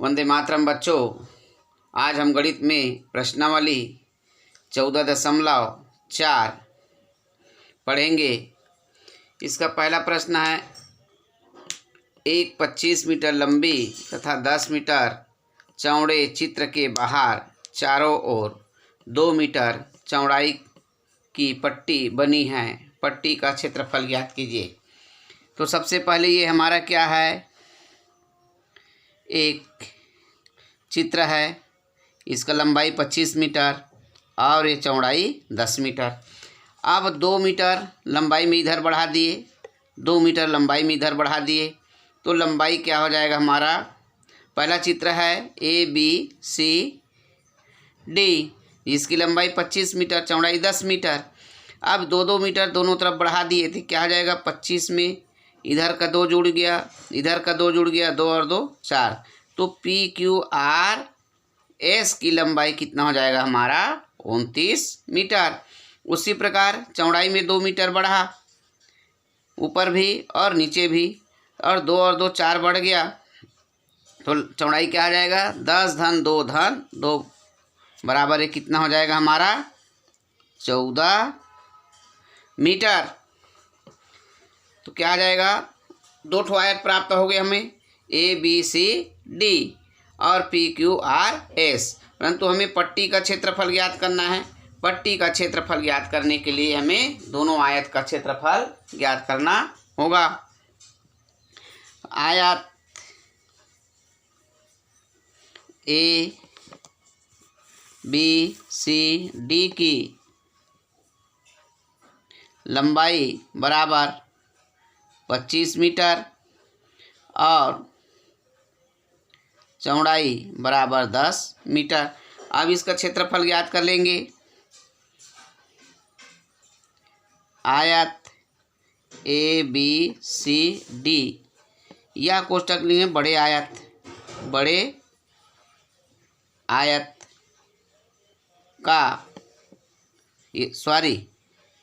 वंदे मातरम बच्चों। आज हम गणित में प्रश्नावली 14.4 पढ़ेंगे। इसका पहला प्रश्न है, एक 25 मीटर लंबी तथा 10 मीटर चौड़े चित्र के बाहर चारों ओर 2 मीटर चौड़ाई की पट्टी बनी है। पट्टी का क्षेत्रफल ज्ञात कीजिए। तो सबसे पहले ये हमारा क्या है, एक चित्र है। इसका लंबाई 25 मीटर और ये चौड़ाई 10 मीटर। अब 2 मीटर लंबाई में इधर बढ़ा दिए, 2 मीटर लंबाई में इधर बढ़ा दिए, तो लंबाई क्या हो जाएगा हमारा। पहला चित्र है ABCD, इसकी लंबाई 25 मीटर, चौड़ाई 10 मीटर। अब 2-2 मीटर दोनों तरफ बढ़ा दिए थे, क्या हो जाएगा 25 में इधर का 2 जुड़ गया, इधर का 2 जुड़ गया, 2 और 2 4। तो PQRS की लंबाई कितना हो जाएगा हमारा 29 मीटर। उसी प्रकार चौड़ाई में 2 मीटर बढ़ा, ऊपर भी और नीचे भी, और 2 और 2 4 बढ़ गया, तो चौड़ाई क्या आ जाएगा 10 धन 2 धन 2 बराबर है कितना हो जाएगा हमारा 14 मीटर। तो क्या आ जाएगा, 2 ठो आयत प्राप्त हो गए हमें ABCD और PQRS। परंतु हमें पट्टी का क्षेत्रफल ज्ञात करना है। पट्टी का क्षेत्रफल ज्ञात करने के लिए हमें दोनों आयत का क्षेत्रफल ज्ञात करना होगा। आयत ABCD की लंबाई बराबर 25 मीटर और चौड़ाई बराबर 10 मीटर। अब इसका क्षेत्रफल ज्ञात कर लेंगे। आयत ABCD या कोष्टक लिए बड़े आयत का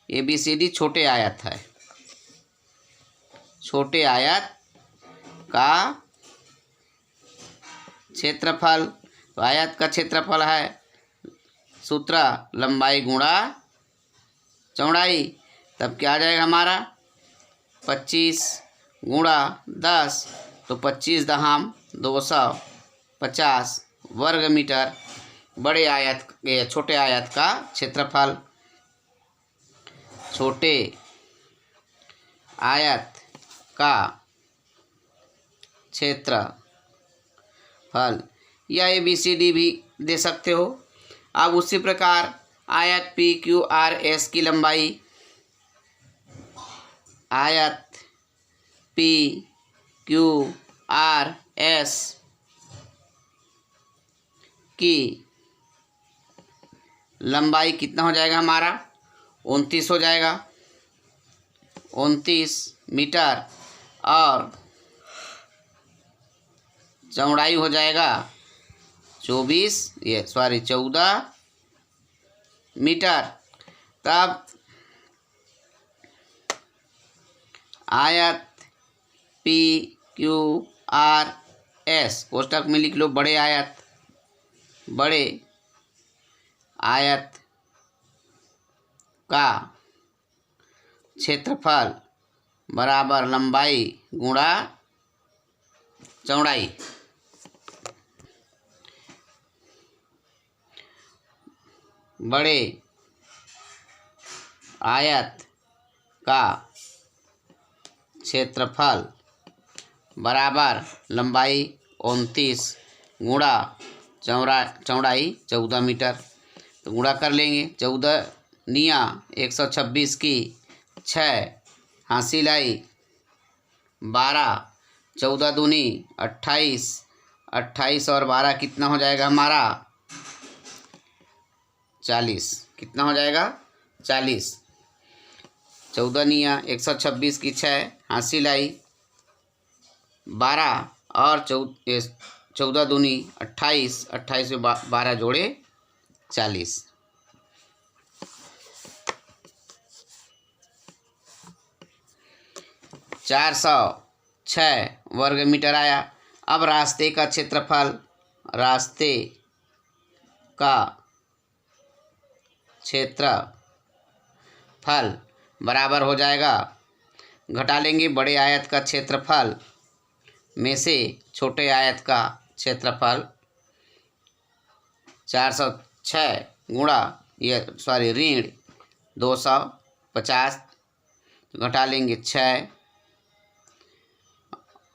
ABCD छोटे आयत है। छोटे आयत का क्षेत्रफल, तो आयत का क्षेत्रफल है सूत्र लंबाई गुणा चौड़ाई। तब क्या आ जाएगा हमारा 25 गुणा 10, तो 25 दहाम 250 वर्ग मीटर बड़े आयत छोटे आयत का क्षेत्रफल। छोटे आयत का क्षेत्रफल या ABCD भी दे सकते हो। अब उसी प्रकार आयत PQRS की लंबाई, आयत PQRS की लंबाई कितना हो जाएगा हमारा 29 हो जाएगा, 29 मीटर और चौड़ाई हो जाएगा 14 मीटर। तब आयत PQRS कोष्टक में लिख लो बड़े आयत का क्षेत्रफल बराबर लंबाई गुणा चौड़ाई। बड़े आयत का क्षेत्रफल बराबर लंबाई 29 गुणा चौड़ाई 14 मीटर। तो गुणा कर लेंगे, 14 निया 126 की 6 हासिल आई 12, 14 दूनी 28, 28 और 12 कितना हो जाएगा हमारा 40। कितना हो जाएगा 40। 14 निया 126 की 6 हासिल आई 12 और 14 दूनी 28, 28 में 12 जोड़े 40। 406 वर्ग मीटर आया। अब रास्ते का क्षेत्रफल रास्ते का क्षेत्रफल बराबर हो जाएगा, घटा लेंगे बड़े आयत का क्षेत्रफल में से छोटे आयत का क्षेत्रफल 406 गुणा ऋण 250, घटा लेंगे 6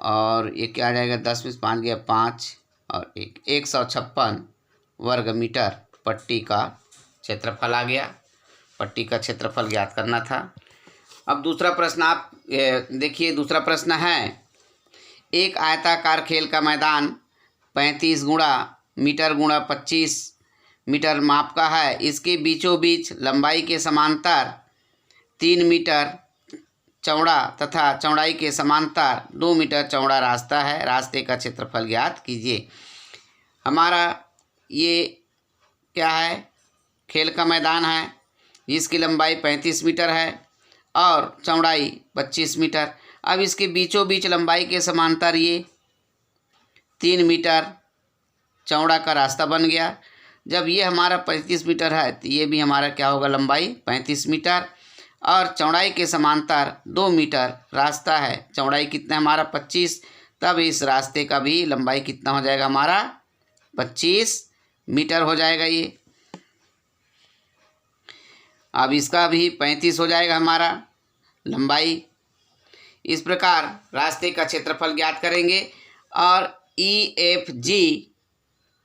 और ये क्या आ जाएगा, 10 में 5 गया 5 और 156 वर्ग मीटर पट्टी का क्षेत्रफल आ गया। पट्टी का क्षेत्रफल ज्ञात करना था। अब दूसरा प्रश्न आप देखिए, दूसरा प्रश्न है, एक आयताकार खेल का मैदान 35 मीटर गुणा 25 मीटर माप का है। इसके बीचों बीच लंबाई के समांतर 3 मीटर चौड़ा तथा चौड़ाई के समांतर 2 मीटर चौड़ा रास्ता है। रास्ते का क्षेत्रफल ज्ञात कीजिए। हमारा ये क्या है, खेल का मैदान है जिसकी लंबाई 35 मीटर है और चौड़ाई 25 मीटर। अब इसके बीचों बीच लंबाई के समांतर ये 3 मीटर चौड़ा का रास्ता बन गया। जब ये हमारा 35 मीटर है तो ये भी हमारा क्या होगा, लंबाई 35 मीटर और चौड़ाई के समांतर 2 मीटर रास्ता है। चौड़ाई कितना है हमारा 25, तब इस रास्ते का भी लंबाई कितना हो जाएगा हमारा 25 मीटर हो जाएगा ये। अब इसका भी 35 हो जाएगा हमारा लंबाई। इस प्रकार रास्ते का क्षेत्रफल ज्ञात करेंगे और EFG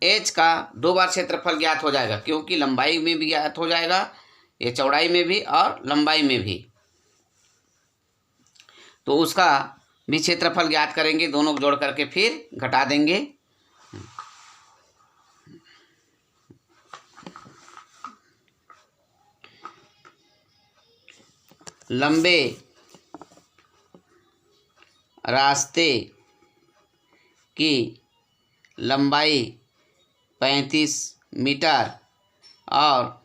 H का 2 बार क्षेत्रफल ज्ञात हो जाएगा, क्योंकि लंबाई में भी ज्ञात हो जाएगा, ये चौड़ाई में भी और लंबाई में भी। तो उसका भी क्षेत्रफल ज्ञात करेंगे, दोनों को जोड़ करके फिर घटा देंगे। लंबे रास्ते की लंबाई 35 मीटर और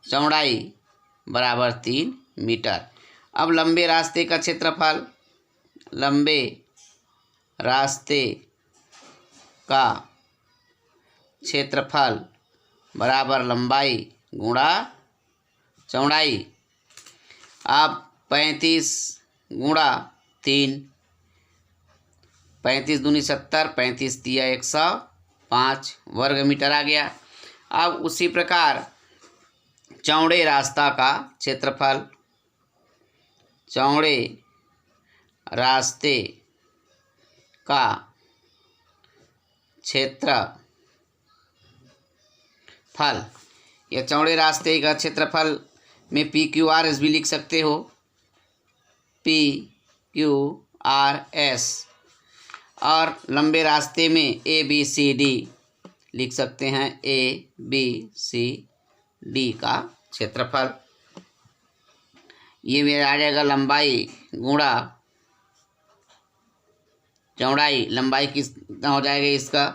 चौड़ाई बराबर 3 मीटर। अब लंबे रास्ते का क्षेत्रफल, लंबे रास्ते का क्षेत्रफल बराबर लंबाई गुणा चौड़ाई। अब 35 गुणा 3, 35 दूनी 70, 35 तिया 105 वर्ग मीटर आ गया। अब उसी प्रकार चौड़े रास्ता का क्षेत्रफल, चौड़े रास्ते का क्षेत्रफल, या चौड़े रास्ते का क्षेत्रफल में PQRS भी लिख सकते हो, PQRS, और लंबे रास्ते में ABCD लिख सकते हैं, ABCD का क्षेत्रफल। ये मेरा आ जाएगा लंबाई गुणा चौड़ाई। लंबाई कितना हो जाएगा इसका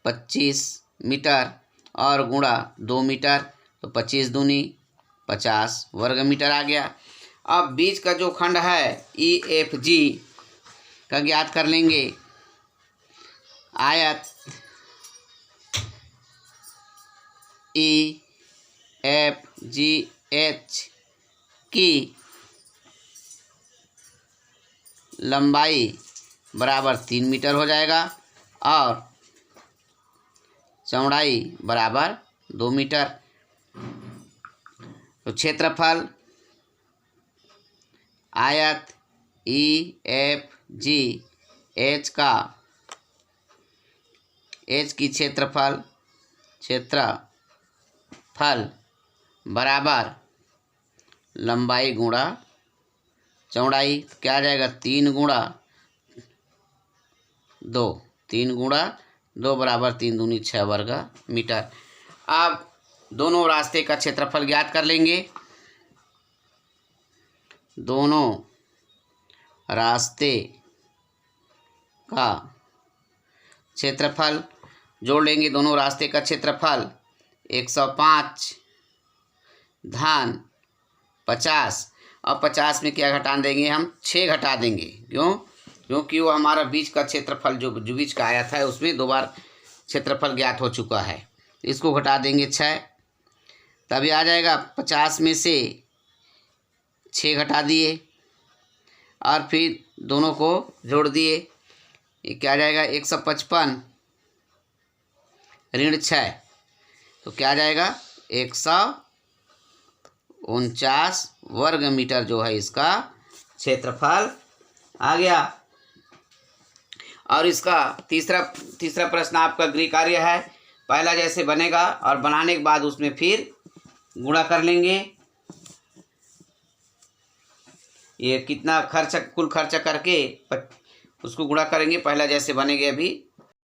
25 मीटर और गुणा 2 मीटर, तो 25 दूनी 50 वर्ग मीटर आ गया। अब बीच का जो खंड है EFG का ज्ञात कर लेंगे। आयत EFGH की लंबाई बराबर 3 मीटर हो जाएगा और चौड़ाई बराबर 2 मीटर। तो क्षेत्रफल आयत EFGH का H की क्षेत्रफल बराबर लंबाई गुणा चौड़ाई। क्या आ जाएगा 3 गुणा 2, 3 गुणा 2 बराबर 3 दूनी 6 वर्ग मीटर। अब दोनों रास्ते का क्षेत्रफल ज्ञात कर लेंगे। दोनों रास्ते का क्षेत्रफल जोड़ लेंगे। दोनों रास्ते का क्षेत्रफल 105 धन 50 और 50 में क्या घटा देंगे हम, 6 घटा देंगे। क्यों, क्योंकि वो हमारा बीच का क्षेत्रफल जो बीच का आया था उसमें 2 बार क्षेत्रफल ज्ञात हो चुका है। इसको घटा देंगे 6, तभी आ जाएगा 50 में से 6 घटा दिए और फिर दोनों को जोड़ दिए। ये क्या आ जाएगा 155 ऋण 6, तो क्या आ जाएगा 149 वर्ग मीटर जो है इसका क्षेत्रफल आ गया। और इसका तीसरा प्रश्न आपका गृह कार्य है। पहला जैसे बनेगा और बनाने के बाद उसमें फिर गुणा कर लेंगे। ये कितना खर्च, कुल खर्चा करके उसको गुणा करेंगे। पहला जैसे बनेगा अभी